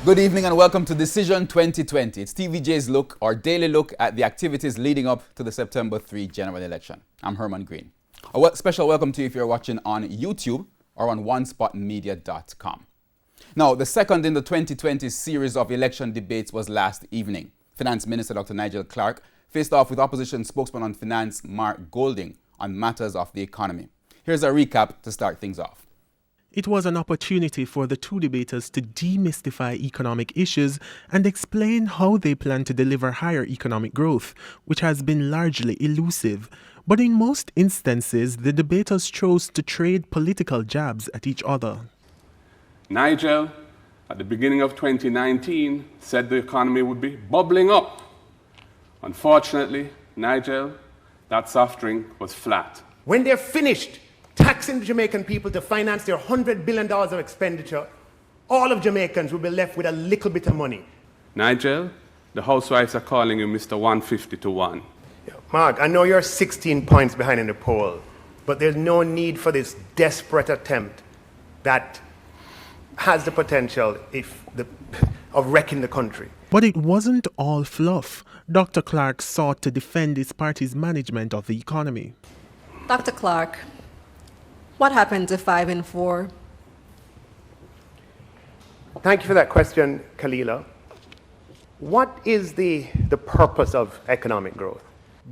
Good evening and welcome to Decision 2020. It's TVJ's look, or daily look at the activities leading up to the September 3 general election. I'm Herman Green. A special welcome to you if you're watching on YouTube or on onespotmedia.com. Now, the second in the 2020 series of election debates was last evening. Finance Minister Dr. Nigel Clarke faced off with opposition spokesman on finance Mark Golding on matters of the economy. Here's a recap to start things off. It was an opportunity for the two debaters to demystify economic issues and explain how they plan to deliver higher economic growth, which has been largely elusive. But in most instances, the debaters chose to trade political jabs at each other. Nigel, at the beginning of 2019, said the economy would be bubbling up. Unfortunately, Nigel, that soft drink was flat. When they're finished taxing the Jamaican people to finance their $100 billion of expenditure, all of Jamaicans will be left with a little bit of money. Nigel, the housewives are calling you Mr. 150 to 1. Mark, I know you're 16 points behind in the poll, but there's no need for this desperate attempt that has the potential of wrecking the country. But it wasn't all fluff. Dr. Clarke sought to defend his party's management of the economy. Dr. Clarke, what happened to 5 and 4? Thank you for that question, Kalila. What is the purpose of economic growth?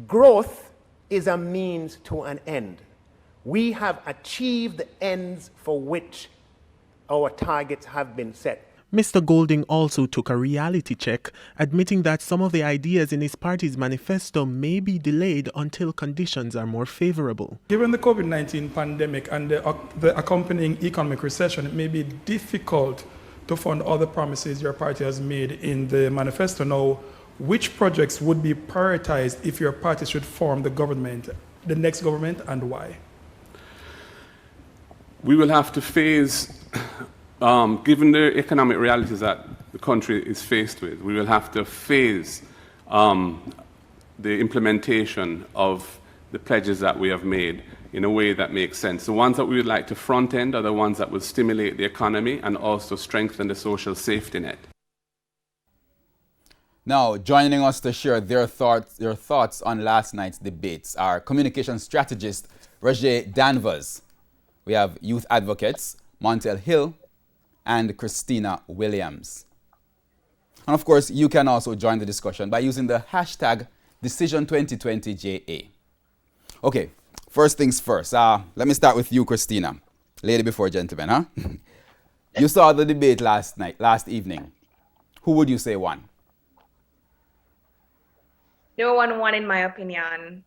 Growth is a means to an end. We have achieved the ends for which our targets have been set. Mr. Golding also took a reality check, admitting that some of the ideas in his party's manifesto may be delayed until conditions are more favorable. Given the COVID-19 pandemic and the accompanying economic recession, it may be difficult to fund all the promises your party has made in the manifesto. Now, which projects would be prioritized if your party should form the next government, and why? We will have to phase, given the economic realities that the country is faced with, we will have to phase the implementation of the pledges that we have made in a way that makes sense. The ones that we would like to front end are the ones that will stimulate the economy and also strengthen the social safety net. Now, joining us to share their thoughts on last night's debates are communication strategist Roger Danvers. We have youth advocates Montel Hill and Christina Williams. And of course, you can also join the discussion by using the hashtag Decision2020JA. Okay, first things first. Let me start with you, Christina. Lady before gentlemen, huh? You saw the debate last evening. Who would you say won? No one won, in my opinion,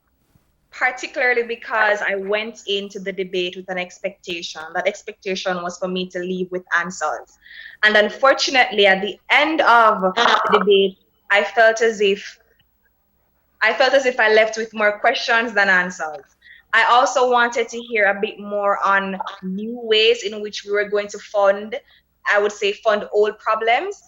particularly because I went into the debate with an expectation. That expectation was for me to leave with answers. And unfortunately, at the end of the debate, I felt as if I left with more questions than answers. I also wanted to hear a bit more on new ways in which we were going to fund old problems.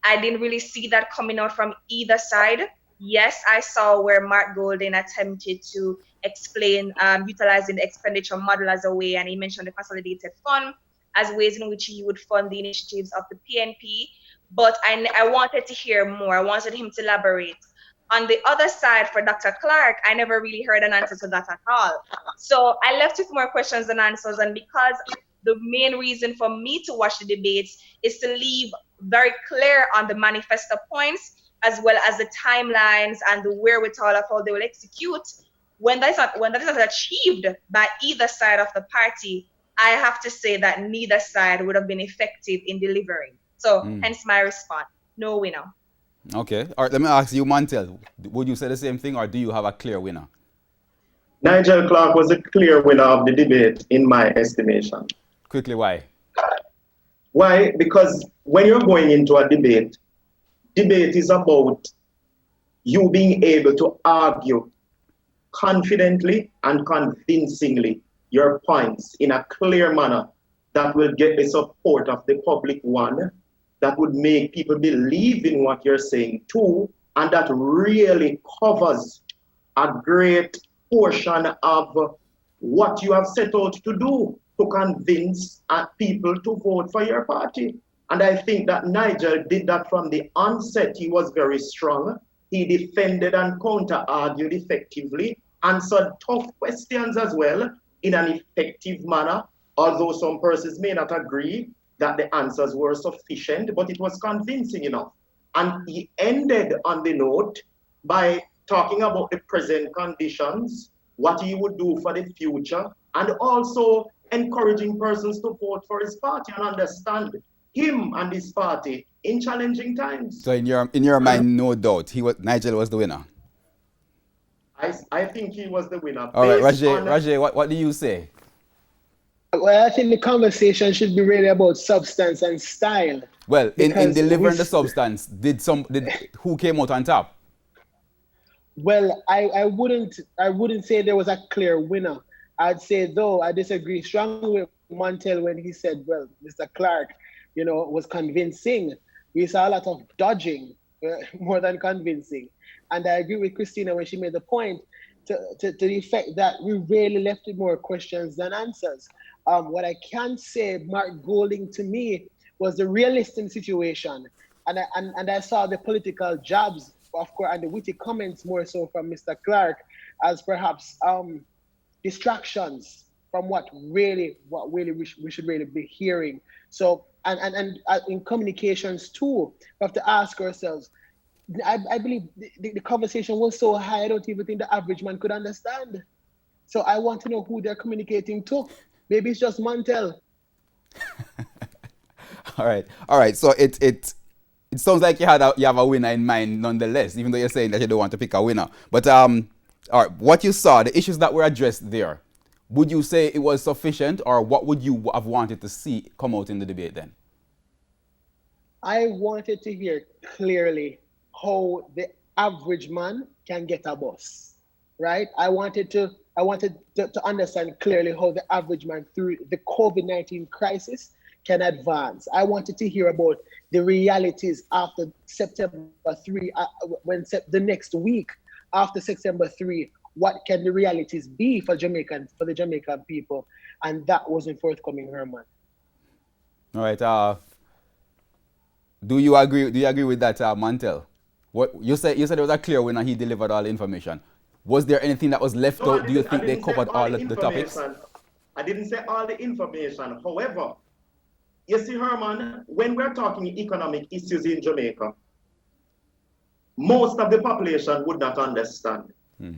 I didn't really see that coming out from either side. Yes, I saw where Mark Golding attempted to explain utilizing the expenditure model as a way, and he mentioned the consolidated fund as ways in which he would fund the initiatives of the PNP. But I wanted to hear more. I wanted him to elaborate. On the other side, for Dr. Clarke, I never really heard an answer to that at all. So I left with more questions than answers, and because the main reason for me to watch the debates is to leave very clear on the manifesto points, as well as the timelines and the wherewithal of how they will execute. When that is not achieved by either side of the party, I have to say that neither side would have been effective in delivering. So hence my response, no winner. Okay, all right, let me ask you, Montel, would you say the same thing, or do you have a clear winner? Nigel Clarke was a clear winner of the debate, in my estimation. Quickly, why? Why? Because when you're going into a debate is about you being able to argue confidently and convincingly your points in a clear manner that will get the support of the public, one, that would make people believe in what you're saying, two, and that really covers a great portion of what you have set out to do to convince people to vote for your party. And I think that Nigel did that from the onset. He was very strong. He defended and counter-argued effectively, answered tough questions as well in an effective manner, although some persons may not agree that the answers were sufficient, but it was convincing enough. And he ended on the note by talking about the present conditions, what he would do for the future, and also encouraging persons to vote for his party and understand him and his party in challenging times. So in your mind, no doubt, Nigel was the winner. I think he was the winner. All right, Rajay, what do you say? Well, I think the conversation should be really about substance and style. Well, in delivering the substance, who came out on top? Well, I wouldn't say there was a clear winner. I'd say, though, I disagree strongly with Montel when he said, well, Mr. Clark, was convincing. We saw a lot of dodging more than convincing. And I agree with Christina when she made the point to the effect that we really left with more questions than answers. What I can say, Mark Golding to me was the realist in the situation. And I saw the political jabs, of course, and the witty comments more so from Mr. Clark as perhaps distractions from what really we should really be hearing. So, and in communications too, we have to ask ourselves, I believe the conversation was so high, I don't even think the average man could understand. So I want to know who they're communicating to. Maybe it's just Montel. All right. So it sounds like you have a winner in mind nonetheless, even though you're saying that you don't want to pick a winner. But all right, what you saw, the issues that were addressed there, would you say it was sufficient, or what would you have wanted to see come out in the debate then? I wanted to hear clearly how the average man can get a bus, right? I wanted to understand clearly how the average man through the COVID-19 crisis can advance. I wanted to hear about the realities after September 3, the next week after September 3, what can the realities be for the Jamaican people? And that wasn't forthcoming, Herman. All right. Do you agree with that, Montel? What you said there was a clear winner, he delivered all the information. Was there anything that was left out? Do you think they covered all the topics? I didn't say all the information. However, you see, Herman, when we're talking economic issues in Jamaica, most of the population would not understand.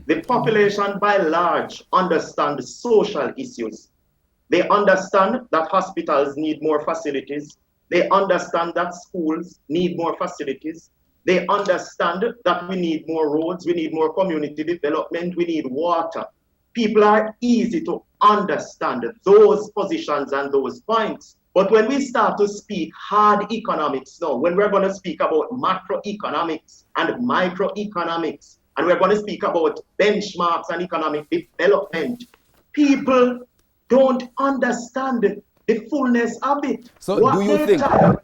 The population by large understand social issues. They understand that hospitals need more facilities. They understand that schools need more facilities. They understand that we need more roads, we need more community development, we need water. People are easy to understand those positions and those points. But when we start to speak hard economics now, when we're going to speak about macroeconomics and microeconomics, and we're going to speak about benchmarks and economic development, people don't understand the fullness of it. So do you think,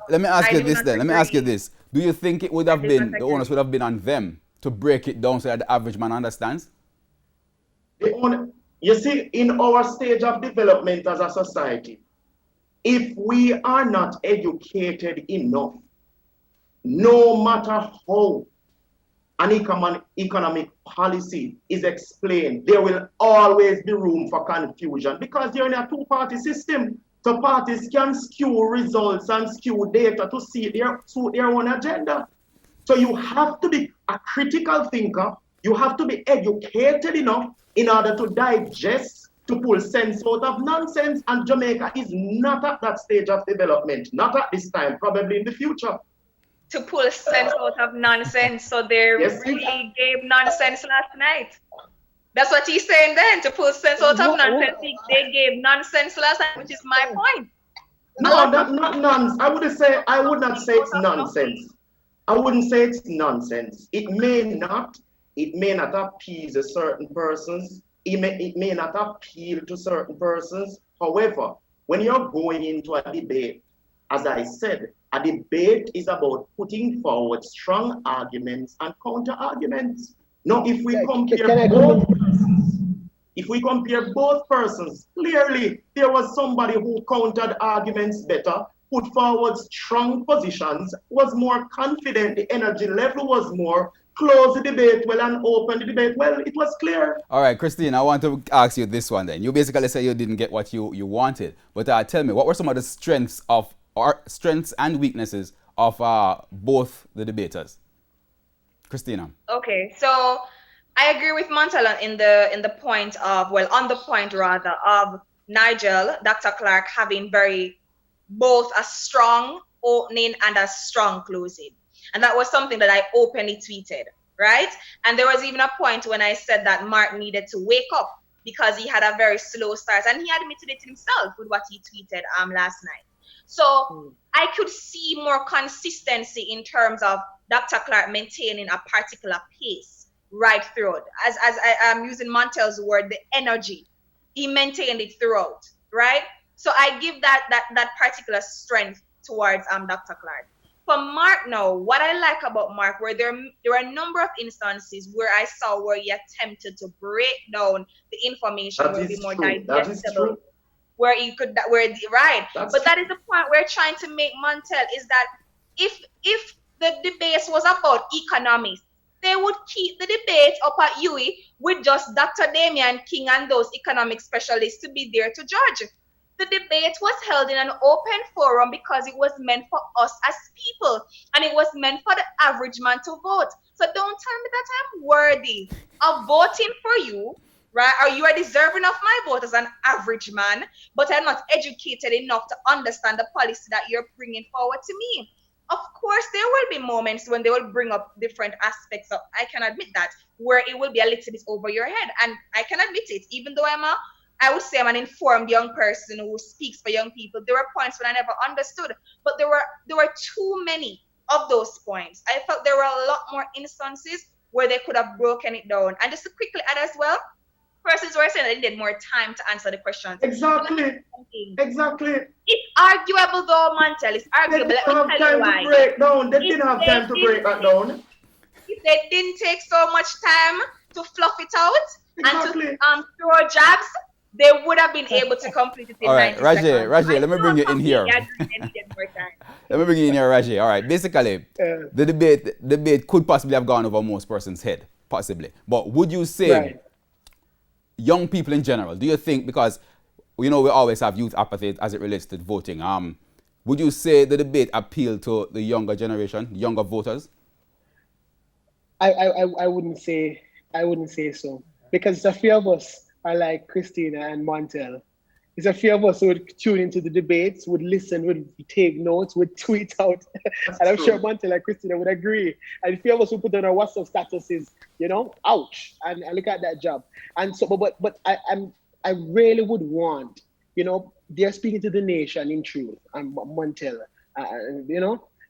let me ask you this. Do you think it would have been, the onus would have been on them to break it down so that the average man understands? You see, in our stage of development as a society, if we are not educated enough, no matter how an economic policy is explained, there will always be room for confusion because you're in a two-party system. So parties can skew results and skew data to suit their own agenda. So you have to be a critical thinker. You have to be educated enough in order to digest, to pull sense out of nonsense. And Jamaica is not at that stage of development, not at this time, probably in the future. To pull sense out of nonsense. So they really gave nonsense last night. That's what he's saying then, to pull sense out of nonsense. They gave nonsense last night, which is my point. No, that's not nonsense. I would not say it's nonsense. I wouldn't say it's nonsense. It may not appease certain persons. It may not appeal to certain persons. However, when you're going into a debate, as I said, a debate is about putting forward strong arguments and counter arguments. Now, if we compare both persons, clearly there was somebody who countered arguments better put forward strong positions, was more confident, the energy level was more, close the debate well and open the debate well, it was clear. All right, Christine, I want to ask you this one then. You basically say you didn't get what you wanted, but tell me, what were some of the strengths and weaknesses of both the debaters? Christina. Okay, so I agree with Montel in the point of, well, on the point rather of Nigel, Dr. Clark having both a strong opening and a strong closing. And that was something that I openly tweeted, right? And there was even a point when I said that Mark needed to wake up because he had a very slow start, and he admitted it himself with what he tweeted last night. So I could see more consistency in terms of Dr. Clark maintaining a particular pace right through it. As I am using Montel's word, the energy, he maintained it throughout, right? So I give that particular strength towards Dr. Clark. For Mark now, what I like about Mark, where there are a number of instances where I saw where he attempted to break down the information, where it be more digestible, where you could, right. But that is the point we're trying to make, Montel, is that if the debate was about economics, they would keep the debate up at UWI with just Dr. Damian King and those economic specialists to be there to judge. The debate was held in an open forum because it was meant for us as people, and it was meant for the average man to vote. So don't tell me that I'm worthy of voting for you, right? Or you are deserving of my vote as an average man, but I'm not educated enough to understand the policy that you're bringing forward to me. Of course, there will be moments when they will bring up different aspects of, I can admit that, where it will be a little bit over your head. And I can admit it, even though I would say I'm an informed young person who speaks for young people. There were points when I never understood, but there were too many of those points. I felt there were a lot more instances where they could have broken it down. And just to quickly add as well, persons were saying that they needed more time to answer the questions. Exactly. It's arguable though, Montel. It's arguable. They didn't have time to break down. They didn't have time to break that down. If they didn't take so much time to fluff it out and to throw jabs, they would have been able to complete it in 90 seconds. Rajay, let me bring you in here. Let me bring you in here, Rajay. All right, basically, the debate could possibly have gone over most person's head, possibly. But would you say, young people in general, do you think, because we always have youth apathy as it relates to voting, would you say the debate appealed to the younger generation, younger voters? I wouldn't say so, because a few of us are like Christina and Montel. It's a few of us who would tune into the debates, would listen, would take notes, would tweet out. And I'm sure Montel and Christina would agree. And a few of us who put on our WhatsApp statuses, ouch, and look at that job. And so, but I really would want, they're speaking to the nation in truth, and Montel,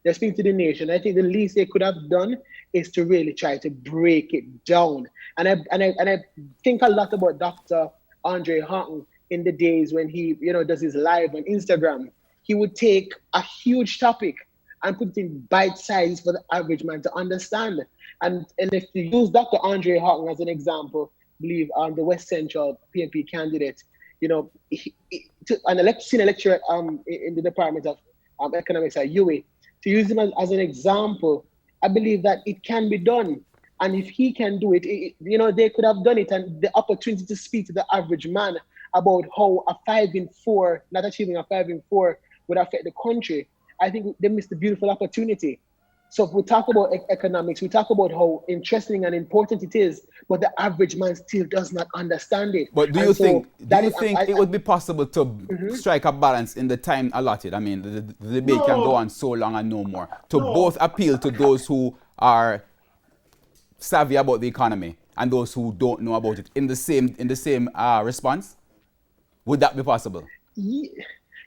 they're speaking to the nation. I think the least they could have done is to really try to break it down. And I think a lot about Dr. Andre Houghton in the days when he, does his live on Instagram. He would take a huge topic and put it in bite size for the average man to understand. And if you use Dr. Andre Houghton as an example, I believe the West Central PNP candidate, an senior lecturer in the Department of Economics at UWI, to use him as an example, I believe that it can be done. And if he can do it, they could have done it. And the opportunity to speak to the average man about how a 5 in 4, not achieving a 5 in 4 would affect the country, I think they missed a beautiful opportunity. So if we talk about economics, we talk about how interesting and important it is, but the average man still does not understand it. But do you think it would be possible to strike a balance in the time allotted? I mean, the debate can go on so long and no more. To both appeal to those who are savvy about the economy and those who don't know about it in the same response? Would that be possible?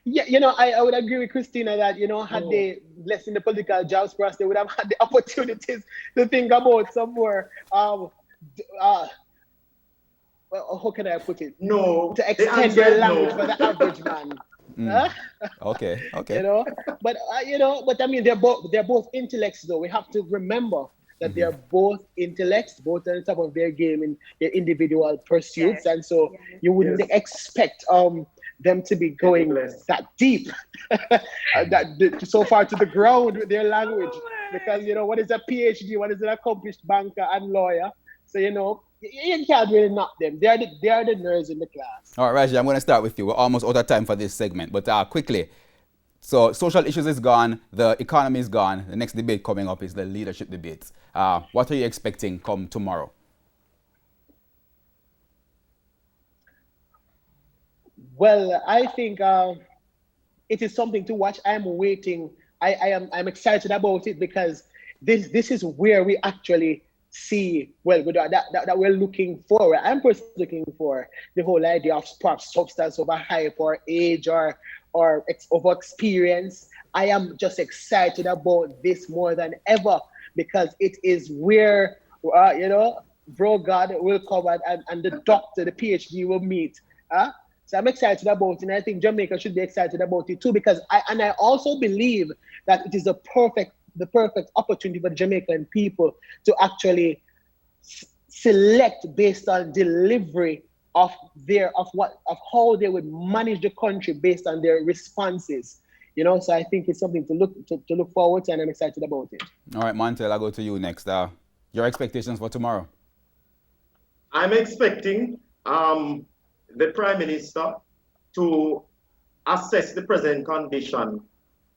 Yeah, I would agree with Christina that, had they less in the political jobs for us, they would have had the opportunities to think about some more, well, how can I put it? No. To extend their language for the average man. Okay. But I mean, they're both intellects, though. We have to remember that they're both intellects, both on the top of their game in their individual pursuits. And so you wouldn't expect them to be going that deep, so far to the ground with their language. Because, what is a PhD? What is an accomplished banker and lawyer? So, you can't really knock them. They are the nerds in the class. All right, Raji, I'm going to start with you. We're almost out of time for this segment, but quickly. So social issues is gone, the economy is gone. The next debate coming up is the leadership debate. What are you expecting come tomorrow? Well, I think it is something to watch. I'm waiting. I'm excited about it because this is where we actually see that we're looking for. I'm personally looking for the whole idea of perhaps substance over hype or age or over experience. I am just excited about this more than ever because it is where bro God will come and the doctor, the PhD will meet. So I'm excited about it, and I think Jamaica should be excited about it too, because I also believe that it is the perfect opportunity for the Jamaican people to actually select based on delivery of how they would manage the country based on their responses. So I think it's something to look forward to, and I'm excited about it. All right, Montel, I'll go to you next. Your expectations for tomorrow? I'm expecting the Prime Minister to assess the present condition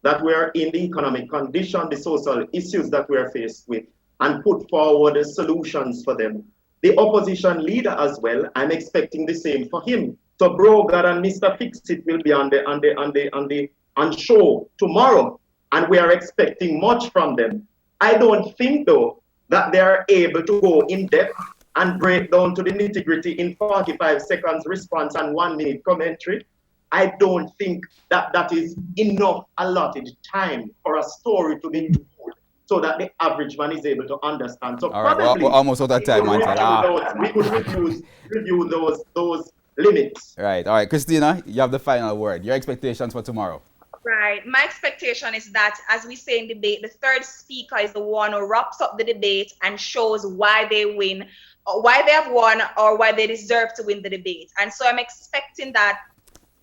that we are in, the economic condition, the social issues that we are faced with, and put forward the solutions for them. The opposition leader as well, I'm expecting the same for him. So Brogard and Mr. Fixit will be on show tomorrow, and we are expecting much from them. I don't think though that they are able to go in depth and break down to the nitty-gritty in 45 seconds response and 1 minute commentary. I don't think that is enough allotted time for a story to be told so that the average man is able to understand. So all right, we're almost out of time, we could review those limits. Right. All right, Christina, you have the final word. Your expectations for tomorrow? Right. My expectation is that, as we say in debate, the third speaker is the one who wraps up the debate and shows why they win, or why they have won, or why they deserve to win the debate. And so I'm expecting that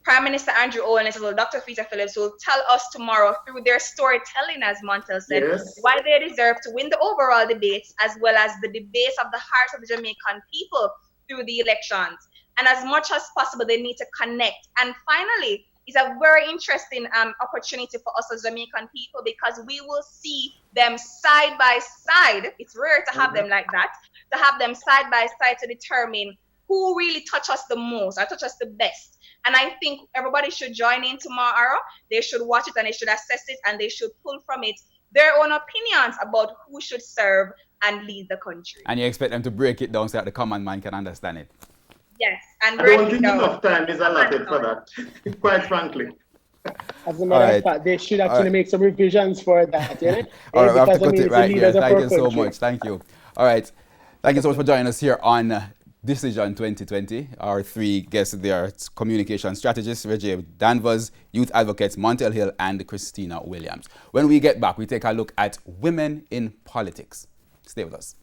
Prime Minister Andrew Owens and Dr. Peter Phillips will tell us tomorrow through their storytelling, as Montel said, yes, why they deserve to win the overall debates, as well as the debates of the hearts of the Jamaican people through the elections. And as much as possible, they need to connect. And finally, it's a very interesting opportunity for us as Jamaican people, because we will see them side by side. It's rare to have them like that, to have them side by side to determine who really touch us the most or touch us the best. And I think everybody should join in tomorrow. They should watch it and they should assess it, and they should pull from it their own opinions about who should serve and lead the country. And you expect them to break it down so that the common man can understand it? Yes, and I don't think enough time is allotted for that, quite frankly. As a matter of fact, they should actually make some revisions for that. Yeah? All right, we have to cut it right here. Thank you so much. Thank you. All right. Thank you so much for joining us here on Decision 2020. Our three guests there are communication strategists, Reggie Danvers, youth advocates Montel Hill, and Christina Williams. When we get back, we take a look at women in politics. Stay with us.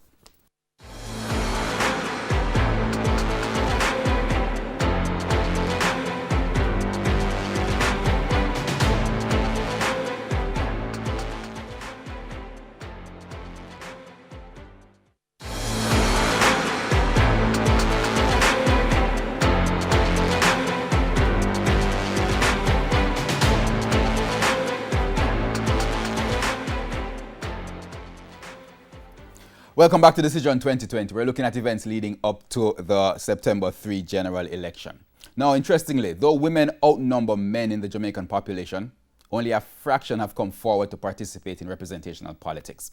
Welcome back to Decision 2020. We're looking at events leading up to the September 3 general election. Now, interestingly, though women outnumber men in the Jamaican population, only a fraction have come forward to participate in representational politics.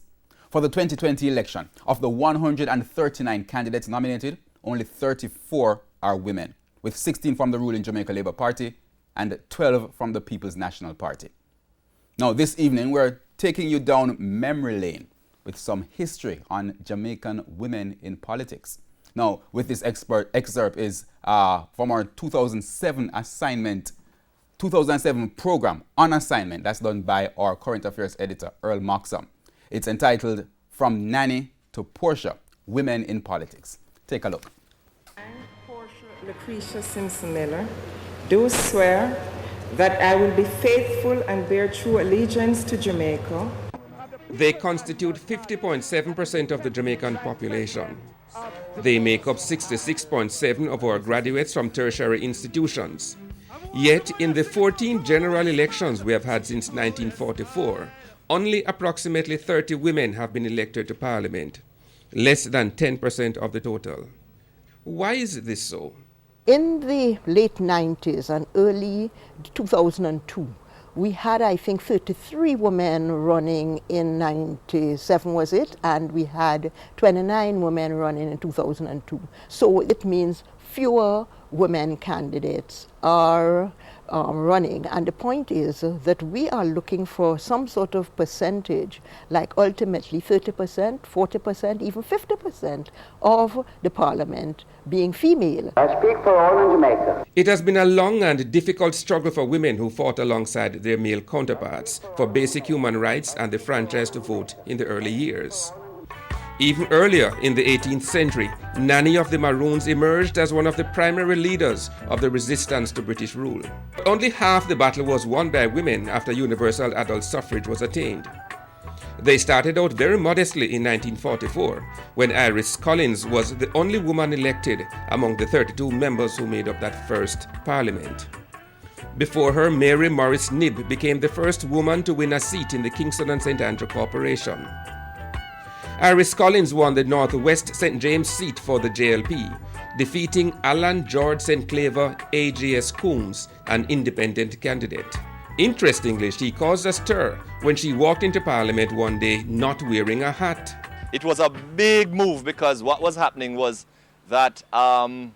For the 2020 election, of the 139 candidates nominated, only 34 are women, with 16 from the ruling Jamaica Labour Party and 12 from the People's National Party. Now, this evening, we're taking you down memory lane with some history on Jamaican women in politics. Now, with this excerpt is from our 2007 program on assignment that's done by our current affairs editor, Earl Moxham. It's entitled From Nanny to Portia, Women in Politics. Take a look. I'm Portia Lucretia Simpson Miller, do swear that I will be faithful and bear true allegiance to Jamaica. They constitute 50.7% of the Jamaican population. They make up 66.7% of our graduates from tertiary institutions. Yet, in the 14 general elections we have had since 1944, only approximately 30 women have been elected to Parliament, less than 10% of the total. Why is this so? In the late 90s and early 2002, we had, I think, 33 women running in 97, was it? And we had 29 women running in 2002. So it means fewer women candidates are running. And the point is that we are looking for some sort of percentage, like ultimately 30%, 40%, even 50% of the parliament being female. I speak for all in Jamaica. It has been a long and difficult struggle for women who fought alongside their male counterparts for basic human rights and the franchise to vote in the early years. Even earlier in the 18th century, Nanny of the Maroons emerged as one of the primary leaders of the resistance to British rule. Only half the battle was won by women after universal adult suffrage was attained. They started out very modestly in 1944, when Iris Collins was the only woman elected among the 32 members who made up that first parliament. Before her, Mary Morris Knibb became the first woman to win a seat in the Kingston and St. Andrew Corporation. Iris Collins won the Northwest St. James seat for the JLP, defeating Alan George St. Claver AJS Coombs, an independent candidate. Interestingly, she caused a stir when she walked into Parliament one day not wearing a hat. It was a big move because what was happening was that, the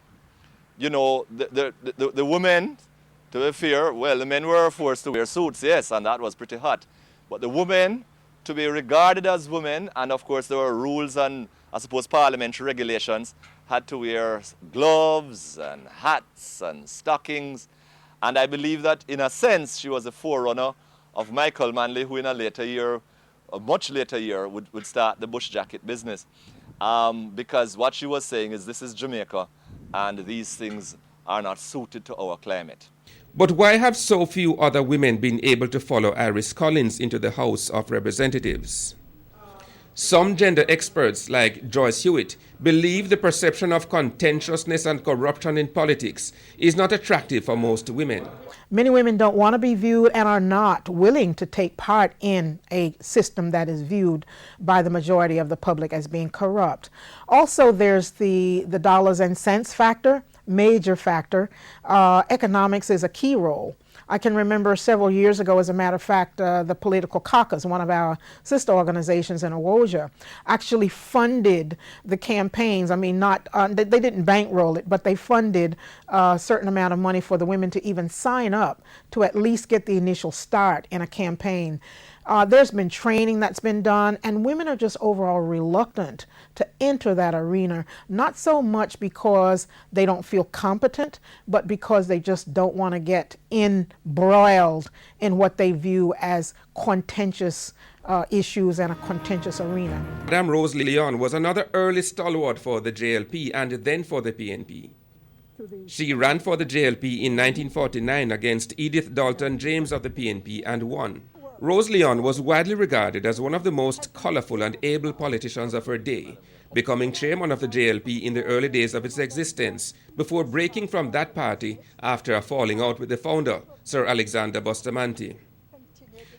women, to be fair, well, the men were forced to wear suits, yes, and that was pretty hot. But the women, to be regarded as women, and of course there were rules and, I suppose, parliamentary regulations, had to wear gloves and hats and stockings. And I believe that, in a sense, she was a forerunner of Michael Manley, who in a later year, a much later year, would start the bush jacket business. Because what she was saying is, this is Jamaica, and these things are not suited to our climate. But why have so few other women been able to follow Iris Collins into the House of Representatives? Some gender experts, like Joyce Hewitt, believe the perception of contentiousness and corruption in politics is not attractive for most women. Many women don't want to be viewed and are not willing to take part in a system that is viewed by the majority of the public as being corrupt. Also, there's the dollars and cents factor, major factor. Economics is a key role. I can remember several years ago, as a matter of fact, the Political Caucus, one of our sister organizations in Awoja, actually funded the campaigns. I mean, they didn't bankroll it, but they funded a certain amount of money for the women to even sign up to at least get the initial start in a campaign. There's been training that's been done, and women are just overall reluctant to enter that arena, not so much because they don't feel competent, but because they just don't want to get embroiled in what they view as contentious issues and a contentious arena. Madame Rose Leon was another early stalwart for the JLP and then for the PNP. She ran for the JLP in 1949 against Edith Dalton James of the PNP and won. Rose Leon was widely regarded as one of the most colorful and able politicians of her day, becoming chairman of the JLP in the early days of its existence, before breaking from that party after a falling out with the founder, Sir Alexander Bustamante.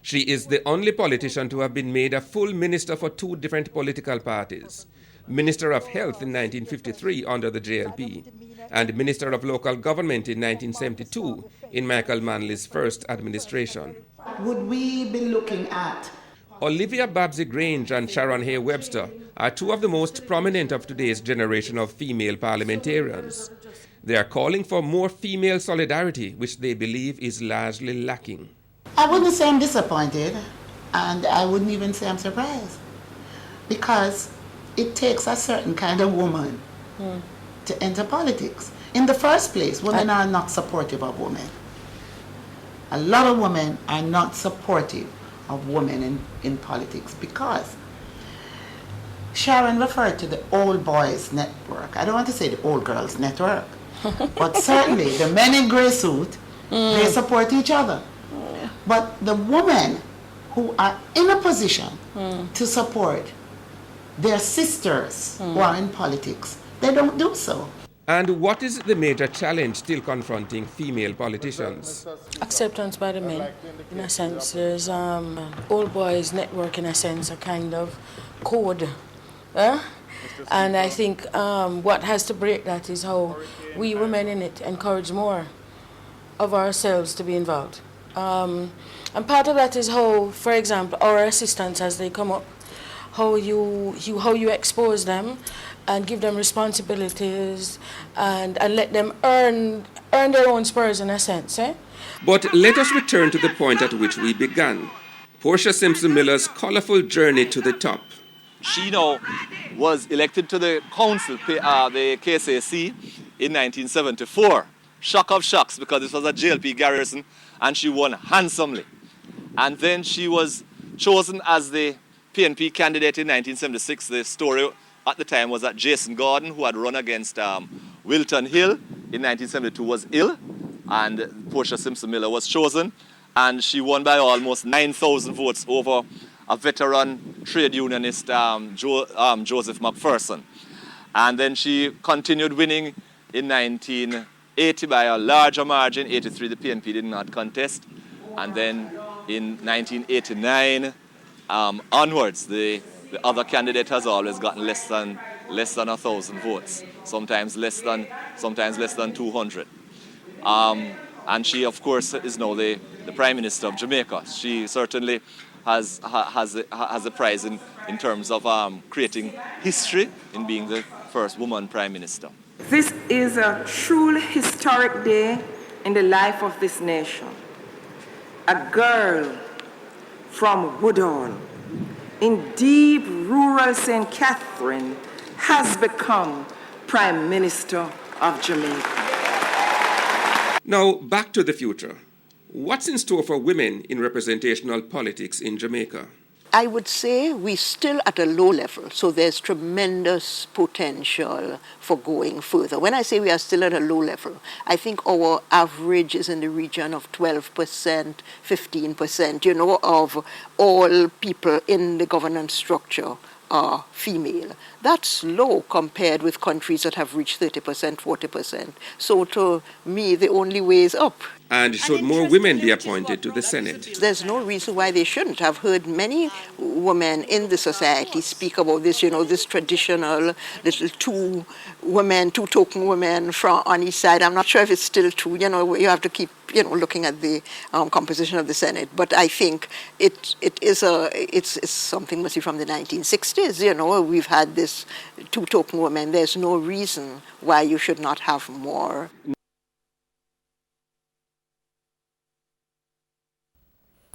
She is the only politician to have been made a full minister for two different political parties, Minister of Health in 1953 under the JLP, and Minister of Local Government in 1972 in Michael Manley's first administration. Would we be looking at? Olivia Babsy Grange and Sharon Hay Webster are two of the most prominent of today's generation of female parliamentarians. They are calling for more female solidarity, which they believe is largely lacking. I wouldn't say I'm disappointed, and I wouldn't even say I'm surprised, because it takes a certain kind of woman to enter politics. In the first place, women are not supportive of women. A lot of women are not supportive of women in politics because Sharon referred to the old boys network. I don't want to say the old girls network. But certainly, the men in grey suit, they support each other. But the women who are in a position to support their sisters who are in politics, they don't do so. And what is the major challenge still confronting female politicians? Acceptance by the men, in a sense. There's old boys network, in a sense, a kind of code. And I think what has to break that is how we women in it encourage more of ourselves to be involved. And part of that is how, for example, our assistants as they come up, how you expose them and give them responsibilities and let them earn their own spurs in a sense. But let us return to the point at which we began. Portia Simpson Miller's colorful journey to the top. She now was elected to the council, the KCAC, in 1974. Shock of shocks, because this was a JLP garrison, and she won handsomely. And then she was chosen as the PNP candidate in 1976. The story at the time was that Jason Gordon, who had run against Wilton Hill in 1972, was ill, and Portia Simpson Miller was chosen, and she won by almost 9,000 votes over a veteran trade unionist, Joseph McPherson. And then she continued winning in 1980 by a larger margin. 83, the PNP did not contest. And then in 1989 onwards, the other candidate has always gotten less than 1,000 votes, sometimes less than 200. And she, of course, is now the Prime Minister of Jamaica. She certainly has a prize in terms of creating history in being the first woman Prime Minister. This is a truly historic day in the life of this nation. A girl from Woodall in deep rural St. Catherine has become Prime Minister of Jamaica. Now, back to the future. What's in store for women in representational politics in Jamaica? I would say we're still at a low level, so there's tremendous potential for going further. When I say we are still at a low level, I think our average is in the region of 12%, 15%, of all people in the governance structure are female. That's low compared with countries that have reached 30%, 40%. So to me, the only way is up. And should more women be appointed to the Senate? There's no reason why they shouldn't. I've heard many women in the society speak about this, this traditional little two token women from on each side. I'm not sure if it's still true. You have to keep, looking at the composition of the Senate. But I think it's something mostly from the 1960s. We've had this two token women. There's no reason why you should not have more.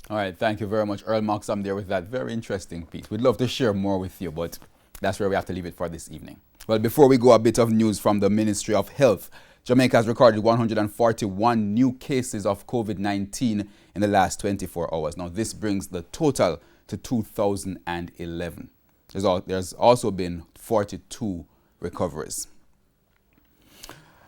All right, thank you very much, Earl Moxham, there with that very interesting piece. We'd love to share more with you, but that's where we have to leave it for this evening. Well, before we go, a bit of news from the Ministry of Health. Jamaica has recorded 141 new cases of COVID-19 in the last 24 hours. Now, this brings the total to 2,011. There's also been 42 recoveries.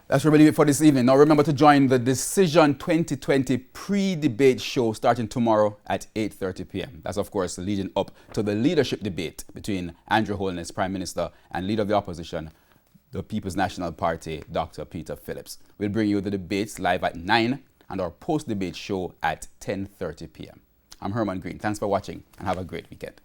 That's really it for this evening. Now remember to join the Decision 2020 pre-debate show starting tomorrow at 8:30 p.m. That's of course leading up to the leadership debate between Andrew Holness, Prime Minister, and Leader of the Opposition, the People's National Party, Dr. Peter Phillips. We'll bring you the debates live at 9 and our post-debate show at 10:30 p.m. I'm Herman Green. Thanks for watching and have a great weekend.